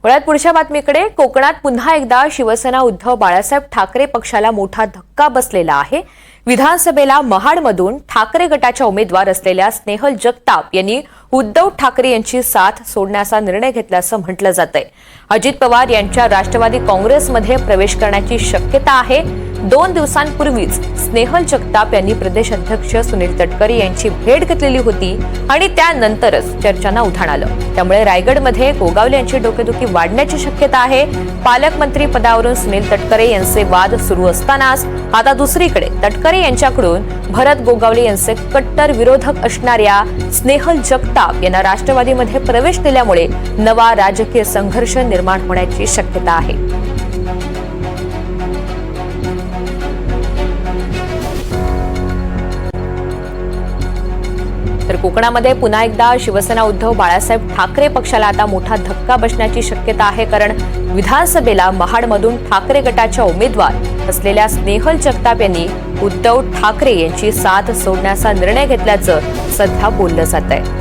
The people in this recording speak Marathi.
वळत पुढच्या बातमीकडे. कोकणात पुन्हा एकदा शिवसेना उद्धव बाळासाहेब ठाकरे पक्षाला मोठा धक्का बसलेला आहे. विधानसभेला महाडमधून ठाकरे गटाच्या उमेदवार असलेल्या स्नेहल जगताप यांनी उद्धव ठाकरे यांची साथ सोडण्याचा निर्णय घेतल्याचं म्हटलं जातंय. अजित पवार यांच्या राष्ट्रवादी काँग्रेसमध्ये प्रवेश करण्याची शक्यता आहे. 2 दिवसांपूर्वीच स्नेहल जगताप यांनी प्रदेश अध्यक्ष सुनील तटकरे यांची भेट घेतलेली होती आणि त्यानंतरच चर्चांना उधाण आलं. त्यामुळे रायगडमध्ये गोगावले यांची डोकेदुखी वाढण्याची शक्यता आहे. पालकमंत्री पदावरून सुनील तटकरे यांचे वाद सुरू असतानाच आता दुसरीकडे तटकरे यांच्याकडून भरत गोगावले यांचे कट्टर विरोधक असणाऱ्या स्नेहल जगताप यांना राष्ट्रवादीमध्ये प्रवेश दिल्यामुळे नवा राजकीय संघर्ष निर्माण होण्याची शक्यता आहे. तर कोकणामध्ये पुन्हा एकदा शिवसेना उद्धव बाळासाहेब ठाकरे पक्षाला आता मोठा धक्का बसण्याची शक्यता आहे. कारण विधानसभेला महाडमधून ठाकरे गटाच्या उमेदवार असलेल्या स्नेहल जगताप यांनी उद्धव ठाकरे यांची साथ सोडण्याचा निर्णय घेतल्याचं सध्या बोललं जात आहे.